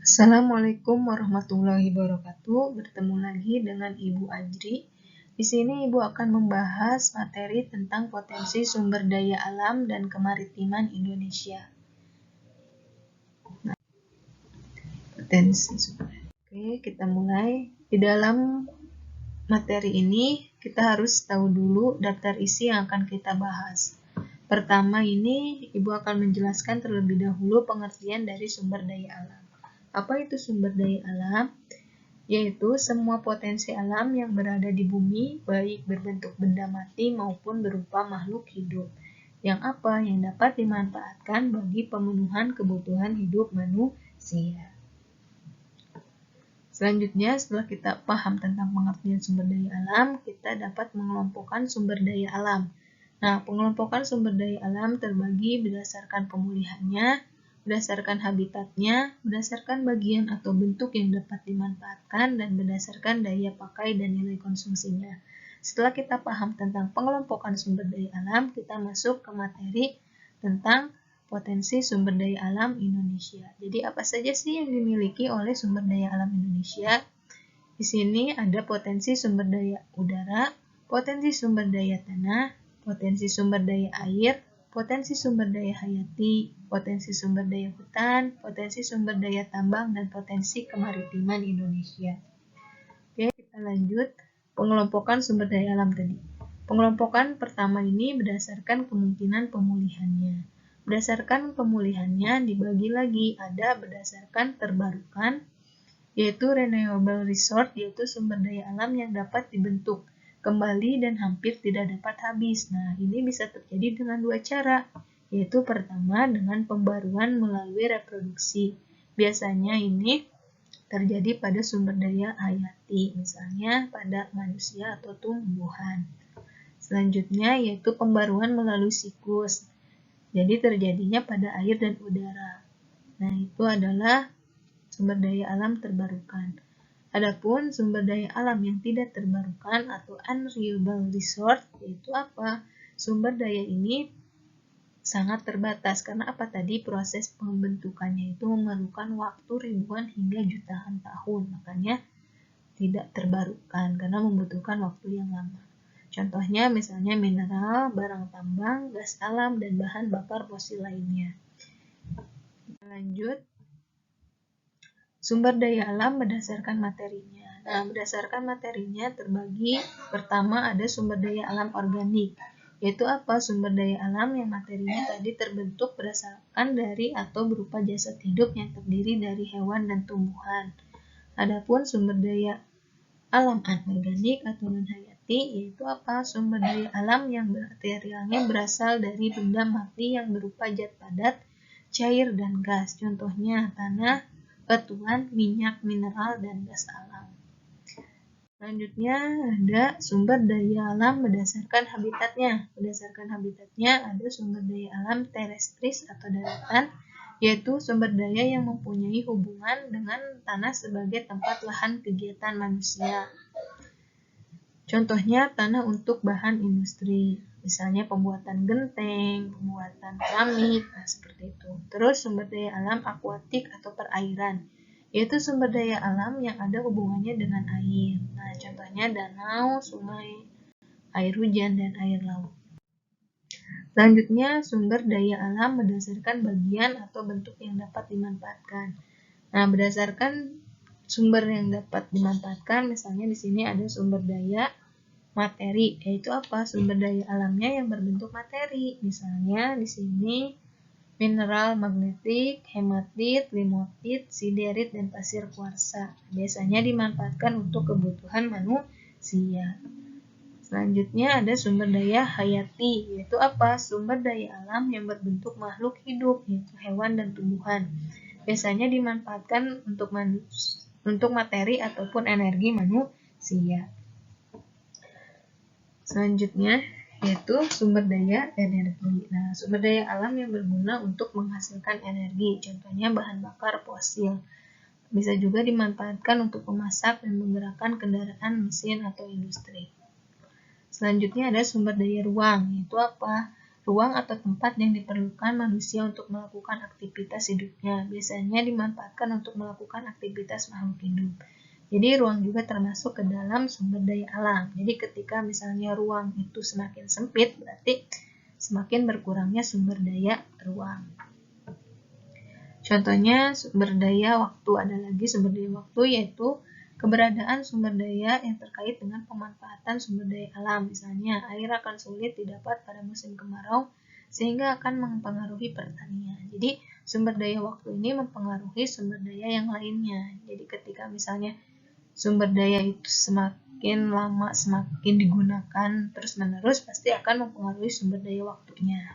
Assalamualaikum warahmatullahi wabarakatuh. Bertemu lagi dengan Ibu Ajri. Di sini Ibu akan membahas materi tentang potensi sumber daya alam dan kemaritiman Indonesia. Oke, kita mulai. Di dalam materi ini kita harus tahu dulu daftar isi yang akan kita bahas. Pertama ini Ibu akan menjelaskan terlebih dahulu pengertian dari sumber daya alam. Apa itu sumber daya alam? Yaitu semua potensi alam yang berada di bumi, baik berbentuk benda mati maupun berupa makhluk hidup. Yang dapat dimanfaatkan bagi pemenuhan kebutuhan hidup manusia. Selanjutnya, setelah kita paham tentang pengertian sumber daya alam, kita dapat mengelompokkan sumber daya alam. Nah, pengelompokan sumber daya alam terbagi berdasarkan pemulihannya, berdasarkan habitatnya, berdasarkan bagian atau bentuk yang dapat dimanfaatkan, dan berdasarkan daya pakai dan nilai konsumsinya. Setelah kita paham tentang pengelompokan sumber daya alam, kita masuk ke materi tentang potensi sumber daya alam Indonesia. Jadi apa saja sih yang dimiliki oleh sumber daya alam Indonesia? Di sini ada potensi sumber daya udara, potensi sumber daya tanah, potensi sumber daya air, potensi sumber daya hayati, potensi sumber daya hutan, potensi sumber daya tambang, dan potensi kemaritiman Indonesia. Oke, kita lanjut pengelompokan sumber daya alam tadi. Pengelompokan pertama ini berdasarkan kemungkinan pemulihannya. Berdasarkan pemulihannya dibagi lagi, ada berdasarkan terbarukan, yaitu renewable resource, yaitu sumber daya alam yang dapat dibentuk kembali dan hampir tidak dapat habis. Nah, ini bisa terjadi dengan dua cara, yaitu pertama dengan pembaruan melalui reproduksi. Biasanya ini terjadi pada sumber daya hayati, misalnya pada manusia atau tumbuhan. Selanjutnya yaitu pembaruan melalui siklus. Jadi terjadinya pada air dan udara. Nah, itu adalah sumber daya alam terbarukan. Adapun sumber daya alam yang tidak terbarukan atau unrenewable resource, yaitu apa? Sumber daya ini sangat terbatas karena apa tadi? Proses pembentukannya itu memerlukan waktu ribuan hingga jutaan tahun. Makanya tidak terbarukan karena membutuhkan waktu yang lama. Contohnya misalnya mineral, barang tambang, gas alam, dan bahan bakar fosil lainnya. Lanjut. Sumber daya alam berdasarkan materinya. Nah, berdasarkan materinya terbagi, pertama ada sumber daya alam organik, yaitu apa? Sumber daya alam yang materinya tadi terbentuk berdasarkan dari atau berupa jasad hidup yang terdiri dari hewan dan tumbuhan. Adapun sumber daya alam anorganik atau non-hayati, yaitu apa? Sumber daya alam yang materialnya berasal dari benda mati yang berupa zat padat, cair, dan gas. Contohnya tanah, batuan, minyak, mineral, dan gas alam. Selanjutnya ada sumber daya alam berdasarkan habitatnya. Berdasarkan habitatnya ada sumber daya alam terestris atau daratan, yaitu sumber daya yang mempunyai hubungan dengan tanah sebagai tempat lahan kegiatan manusia. Contohnya tanah untuk bahan industri, misalnya pembuatan genteng, pembuatan keramik, nah seperti itu. Terus sumber daya alam akuatik atau perairan, yaitu sumber daya alam yang ada hubungannya dengan air. Nah, contohnya danau, sungai, air hujan, dan air laut. Selanjutnya, sumber daya alam berdasarkan bagian atau bentuk yang dapat dimanfaatkan. Nah, berdasarkan sumber yang dapat dimanfaatkan, misalnya di sini ada sumber daya materi, yaitu apa? Sumber daya alamnya yang berbentuk materi. Misalnya di sini mineral magnetik, hematit, limotit, siderit, dan pasir kuarsa. Biasanya dimanfaatkan untuk kebutuhan manusia. Selanjutnya ada sumber daya hayati, yaitu apa? Sumber daya alam yang berbentuk makhluk hidup, yaitu hewan dan tumbuhan. Biasanya dimanfaatkan untuk materi ataupun energi manusia. Selanjutnya yaitu sumber daya energi. Nah, sumber daya alam yang berguna untuk menghasilkan energi, contohnya bahan bakar fosil. Bisa juga dimanfaatkan untuk memasak dan menggerakkan kendaraan, mesin, atau industri. Selanjutnya ada sumber daya ruang, yaitu apa? ruang atau tempat yang diperlukan manusia untuk melakukan aktivitas hidupnya. Biasanya dimanfaatkan untuk melakukan aktivitas makhluk hidup. Jadi ruang juga termasuk ke dalam sumber daya alam. Jadi ketika misalnya ruang itu semakin sempit, berarti semakin berkurangnya sumber daya ruang. Contohnya sumber daya waktu, ada lagi sumber daya waktu yaitu keberadaan sumber daya yang terkait dengan pemanfaatan sumber daya alam. Misalnya, air akan sulit didapat pada musim kemarau sehingga akan mempengaruhi pertanian. Jadi, sumber daya waktu ini mempengaruhi sumber daya yang lainnya. Jadi, ketika misalnya sumber daya itu semakin lama semakin digunakan terus-menerus, pasti akan mempengaruhi sumber daya waktunya.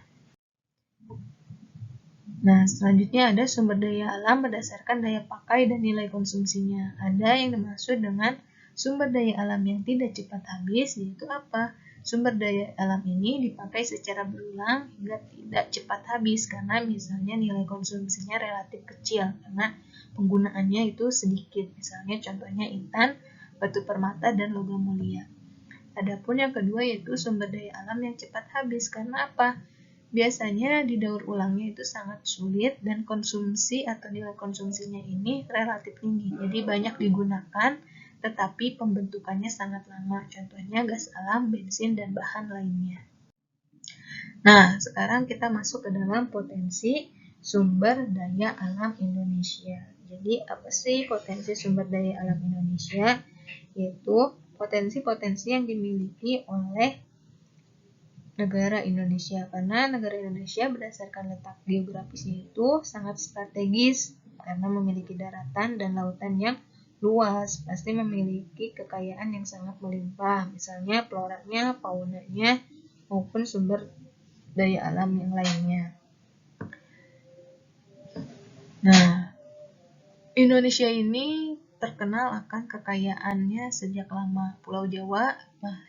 Nah, selanjutnya ada sumber daya alam berdasarkan daya pakai dan nilai konsumsinya. Ada yang dimaksud dengan sumber daya alam yang tidak cepat habis, yaitu apa? Sumber daya alam ini dipakai secara berulang hingga tidak cepat habis karena misalnya nilai konsumsinya relatif kecil karena penggunaannya itu sedikit. Misalnya contohnya intan, batu permata, dan logam mulia. Adapun yang kedua yaitu sumber daya alam yang cepat habis. Karena apa? Biasanya didaur ulangnya itu sangat sulit dan konsumsi atau nilai konsumsinya ini relatif tinggi. Jadi banyak digunakan tetapi pembentukannya sangat lama. Contohnya gas alam, bensin, dan bahan lainnya. Nah, sekarang kita masuk ke dalam potensi sumber daya alam Indonesia. Jadi apa sih potensi sumber daya alam Indonesia? Yaitu potensi-potensi yang dimiliki oleh negara Indonesia, karena negara Indonesia berdasarkan letak geografisnya itu sangat strategis karena memiliki daratan dan lautan yang luas, pasti memiliki kekayaan yang sangat melimpah, misalnya floranya, faunanya, maupun sumber daya alam yang lainnya. Nah, Indonesia ini terkenal akan kekayaannya sejak lama. Pulau Jawa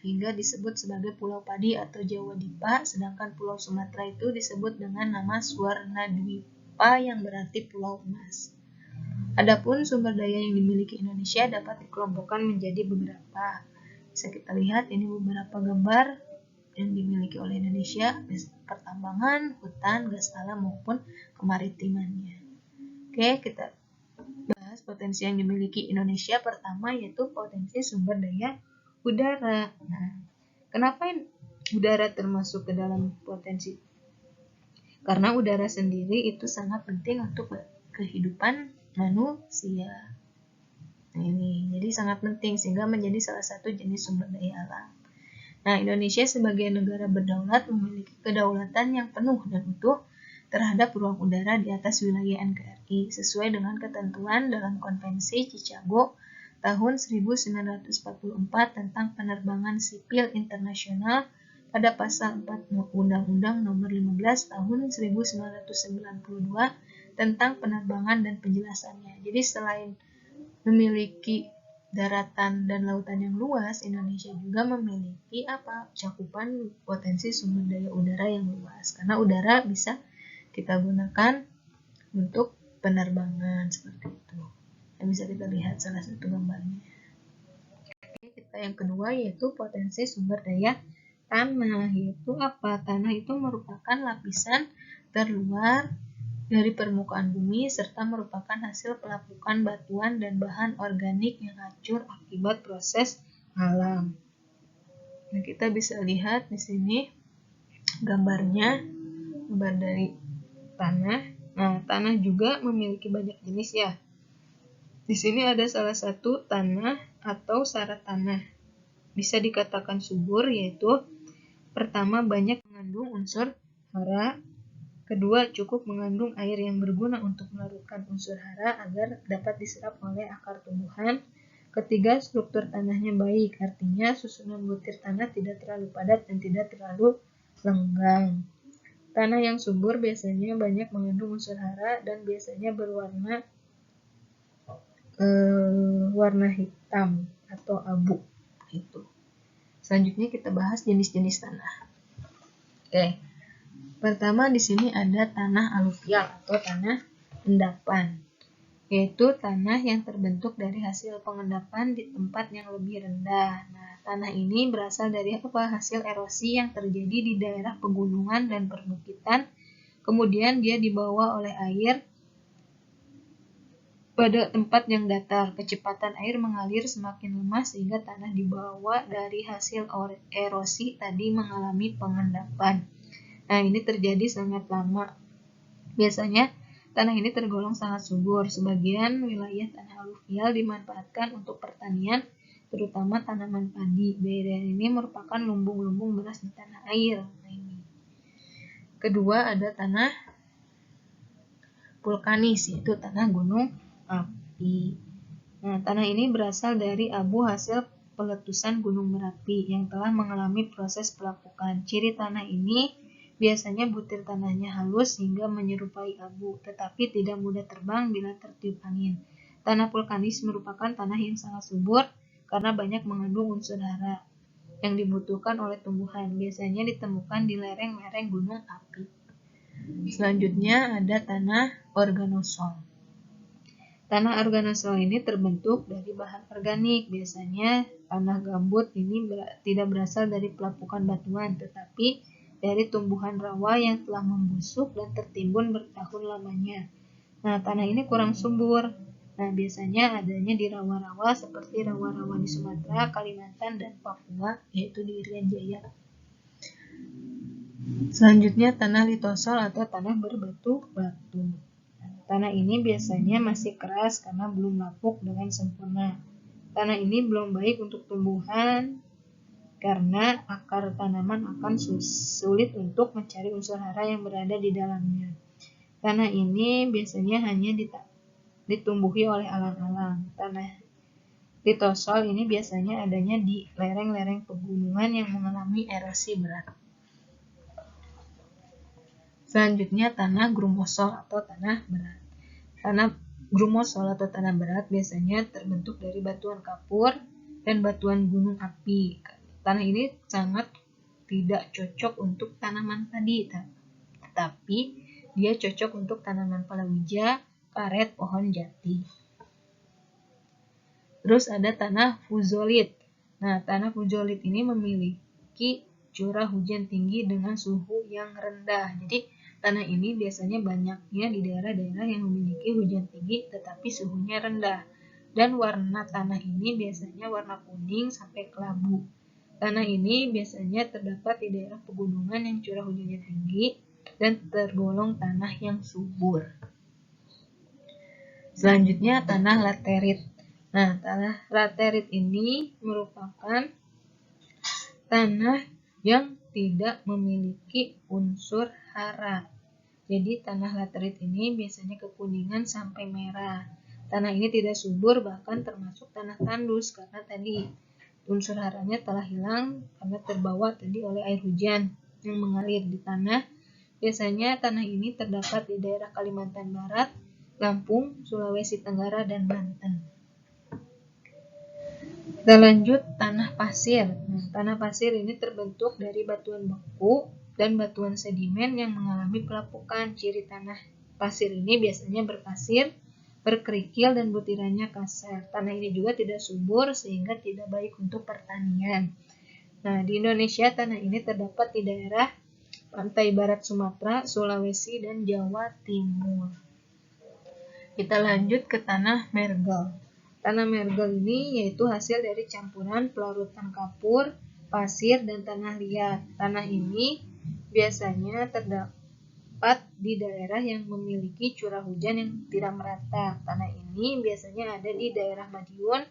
hingga disebut sebagai Pulau Padi atau Jawa Dipa, sedangkan Pulau Sumatera itu disebut dengan nama Swarnadwipa yang berarti Pulau Emas. Adapun sumber daya yang dimiliki Indonesia dapat dikelompokkan menjadi beberapa. Bisa kita lihat ini beberapa gambar yang dimiliki oleh Indonesia, pertambangan, hutan, gas alam maupun kemaritimannya. Oke, kita bahas potensi yang dimiliki Indonesia. Pertama yaitu potensi sumber daya udara. Nah, kenapa udara termasuk ke dalam potensi? Karena udara sendiri itu sangat penting untuk kehidupan manusia. Nah, ini jadi sangat penting sehingga menjadi salah satu jenis sumber daya alam. Nah, Indonesia sebagai negara berdaulat memiliki kedaulatan yang penuh dan utuh terhadap ruang udara di atas wilayah NKRI sesuai dengan ketentuan dalam Konvensi Chicago tahun 1944 tentang penerbangan sipil internasional pada pasal 4 Undang-Undang Nomor 15 Tahun 1992 tentang penerbangan dan penjelasannya. Jadi selain memiliki daratan dan lautan yang luas, Indonesia juga memiliki cakupan potensi sumber daya udara yang luas karena udara bisa kita gunakan untuk penerbangan seperti itu. Yang bisa kita lihat salah satu gambarnya. Oke, kita yang kedua yaitu potensi sumber daya tanah. Yaitu apa? Tanah itu merupakan lapisan terluar dari permukaan bumi serta merupakan hasil pelapukan batuan dan bahan organik yang hancur akibat proses alam. Nah, kita bisa lihat di sini gambarnya, gambar dari tanah. Nah, tanah juga memiliki banyak jenis ya. Di sini ada salah satu tanah atau syarat tanah. Bisa dikatakan subur, yaitu pertama banyak mengandung unsur hara, kedua cukup mengandung air yang berguna untuk melarutkan unsur hara agar dapat diserap oleh akar tumbuhan, ketiga struktur tanahnya baik, artinya susunan butir tanah tidak terlalu padat dan tidak terlalu lenggang. Tanah yang subur biasanya banyak mengandung unsur hara dan biasanya berwarna warna hitam atau abu. Itu. Selanjutnya kita bahas jenis-jenis tanah. Oke. Pertama di sini ada tanah aluvial atau tanah endapan. yaitu tanah yang terbentuk dari hasil pengendapan di tempat yang lebih rendah. Nah, tanah ini berasal dari apa? Hasil erosi yang terjadi di daerah pegunungan dan perbukitan, kemudian dia dibawa oleh air pada tempat yang datar. Kecepatan air mengalir semakin lemah sehingga tanah di bawah dari hasil erosi tadi mengalami pengendapan. Nah, ini terjadi sangat lama. Biasanya tanah ini tergolong sangat subur. Sebagian wilayah tanah aluvial dimanfaatkan untuk pertanian, terutama tanaman padi. Daerah ini merupakan lumbung-lumbung beras di tanah air. Nah, ini. Kedua ada tanah vulkanis, yaitu tanah gunung api. Nah, tanah ini berasal dari abu hasil peletusan Gunung Merapi yang telah mengalami proses pelapukan. Ciri tanah ini biasanya butir tanahnya halus hingga menyerupai abu, tetapi tidak mudah terbang bila tertiup angin. Tanah vulkanis merupakan tanah yang sangat subur karena banyak mengandung unsur hara yang dibutuhkan oleh tumbuhan. Biasanya ditemukan di lereng-lereng gunung api. Selanjutnya ada tanah organosol. Tanah organosol ini terbentuk dari bahan organik. Biasanya tanah gambut ini tidak berasal dari pelapukan batuan, tetapi dari tumbuhan rawa yang telah membusuk dan tertimbun bertahun lamanya. Nah, tanah ini kurang subur. Nah, biasanya adanya di rawa-rawa seperti rawa-rawa di Sumatera, Kalimantan, dan Papua, yaitu di Irian Jaya. Selanjutnya tanah litosol atau tanah berbatu-batu. Tanah ini biasanya masih keras karena belum lapuk dengan sempurna. Tanah ini belum baik untuk tumbuhan karena akar tanaman akan sulit untuk mencari unsur hara yang berada di dalamnya. Tanah ini biasanya hanya ditumbuhi oleh alang-alang. Tanah litosol ini biasanya adanya di lereng-lereng pegunungan yang mengalami erosi berat. Selanjutnya tanah grumosol atau tanah berat. Tanah grumosol atau tanah berat biasanya terbentuk dari batuan kapur dan batuan gunung api. Tanah ini sangat tidak cocok untuk tanaman padi, tetapi dia cocok untuk tanaman palawija, karet, pohon jati. Terus ada tanah fuzolit. Nah, tanah fuzolit ini memiliki curah hujan tinggi dengan suhu yang rendah. Jadi, tanah ini biasanya banyaknya di daerah-daerah yang memiliki hujan tinggi tetapi suhunya rendah. Dan warna tanah ini biasanya warna kuning sampai kelabu. Tanah ini biasanya terdapat di daerah pegunungan yang curah hujannya tinggi dan tergolong tanah yang subur. Selanjutnya tanah laterit. Nah, tanah laterit ini merupakan tanah yang tidak memiliki unsur hara. Jadi tanah laterit ini biasanya kekuningan sampai merah. Tanah ini tidak subur, bahkan termasuk tanah tandus karena tadi unsur haranya telah hilang karena terbawa tadi oleh air hujan yang mengalir di tanah. Biasanya tanah ini terdapat di daerah Kalimantan Barat, Lampung, Sulawesi Tenggara, dan Banten. Kita lanjut tanah pasir. Nah, tanah pasir ini terbentuk dari batuan beku dan batuan sedimen yang mengalami pelapukan. Ciri tanah pasir ini biasanya berpasir, berkerikil, dan butirannya kasar. Tanah ini juga tidak subur sehingga tidak baik untuk pertanian. Nah, di Indonesia tanah ini terdapat di daerah pantai barat Sumatera, Sulawesi, dan Jawa Timur. Kita lanjut ke tanah mergel. Tanah mergel ini yaitu hasil dari campuran pelarutan kapur, pasir, dan tanah liat. Tanah ini biasanya terdapat di daerah yang memiliki curah hujan yang tidak merata. Tanah ini biasanya ada di daerah Madiun,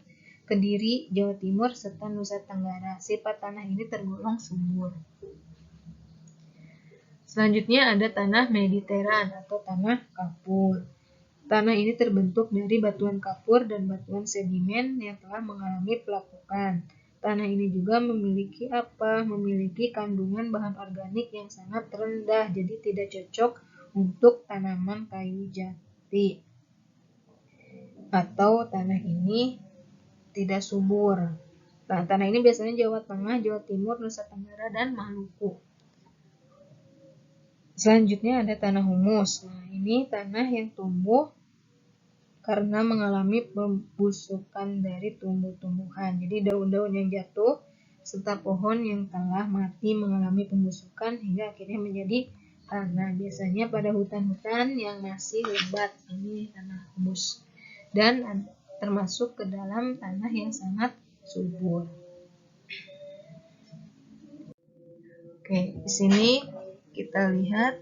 Kediri, Jawa Timur, serta Nusa Tenggara. Sifat tanah ini tergolong subur. Selanjutnya ada tanah mediteran atau tanah kapur. Tanah ini terbentuk dari batuan kapur dan batuan sedimen yang telah mengalami pelapukan. Tanah ini juga memiliki Memiliki kandungan bahan organik yang sangat rendah, jadi tidak cocok untuk tanaman kayu jati. Atau tanah ini tidak subur. Nah, tanah ini biasanya Jawa Tengah, Jawa Timur, Nusa Tenggara, dan Maluku. Selanjutnya ada tanah humus. Nah, ini tanah yang tumbuh karena mengalami pembusukan dari tumbuh-tumbuhan. Jadi daun-daun yang jatuh serta pohon yang telah mati mengalami pembusukan hingga akhirnya menjadi tanah. Biasanya pada hutan-hutan yang masih lebat, ini tanah humus, dan termasuk ke dalam tanah yang sangat subur. Oke, di sini kita lihat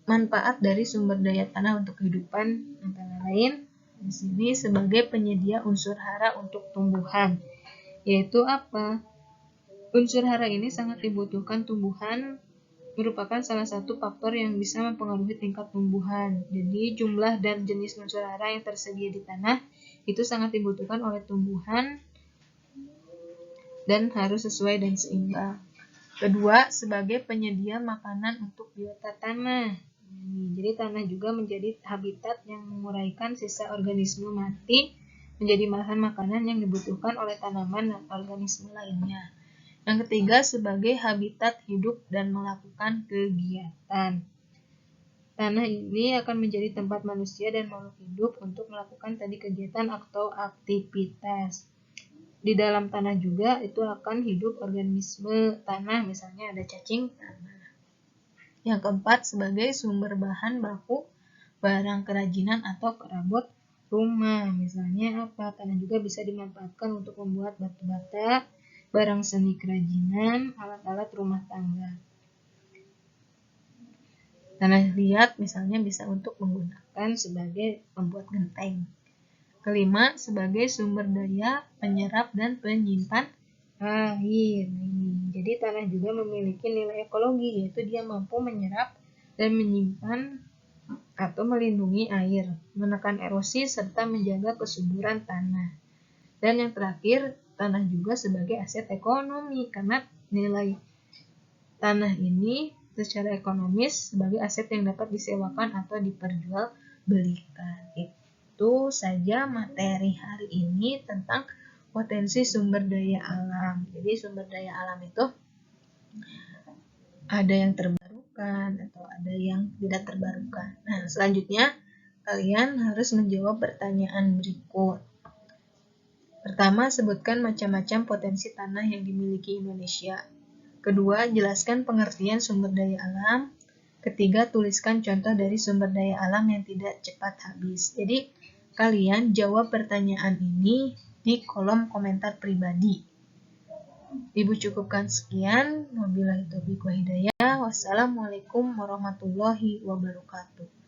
manfaat dari sumber daya tanah untuk kehidupan, antara lain di sini sebagai penyedia unsur hara untuk tumbuhan, yaitu apa? Unsur hara ini sangat dibutuhkan tumbuhan, merupakan salah satu faktor yang bisa mempengaruhi tingkat tumbuhan. Jadi jumlah dan jenis unsur hara yang tersedia di tanah itu sangat dibutuhkan oleh tumbuhan dan harus sesuai dan seimbang. Kedua, sebagai penyedia makanan untuk biota tanah. Jadi tanah juga menjadi habitat yang menguraikan sisa organisme mati menjadi bahan makanan yang dibutuhkan oleh tanaman dan organisme lainnya. Yang ketiga, sebagai habitat hidup dan melakukan kegiatan. Tanah ini akan menjadi tempat manusia dan makhluk hidup untuk melakukan tadi kegiatan atau aktivitas. Di dalam tanah juga itu akan hidup organisme tanah, misalnya ada cacing tanah. Yang keempat, sebagai sumber bahan baku barang kerajinan atau perabot rumah. Misalnya apa? Tanah juga bisa dimanfaatkan untuk membuat batu bata, barang seni kerajinan, alat-alat rumah tangga. Tanah liat misalnya bisa untuk menggunakan sebagai pembuat genteng. Kelima, sebagai sumber daya penyerap dan penyimpan air. Jadi tanah juga memiliki nilai ekologi, yaitu dia mampu menyerap dan menyimpan atau melindungi air, menekan erosi serta menjaga kesuburan tanah. Dan yang terakhir, tanah juga sebagai aset ekonomi karena nilai tanah ini secara ekonomis sebagai aset yang dapat disewakan atau diperjualbelikan. Itu saja materi hari ini tentang potensi sumber daya alam. Jadi sumber daya alam itu ada yang terbarukan atau ada yang tidak terbarukan. Nah, selanjutnya kalian harus menjawab pertanyaan berikut. Pertama, sebutkan macam-macam potensi tanah yang dimiliki Indonesia. Kedua, jelaskan pengertian sumber daya alam. Ketiga, tuliskan contoh dari sumber daya alam yang tidak cepat habis. Jadi, kalian jawab pertanyaan ini di kolom komentar pribadi. Ibu cukupkan sekian. Wabillahi taufiq wal hidayah. Wassalamualaikum warahmatullahi wabarakatuh.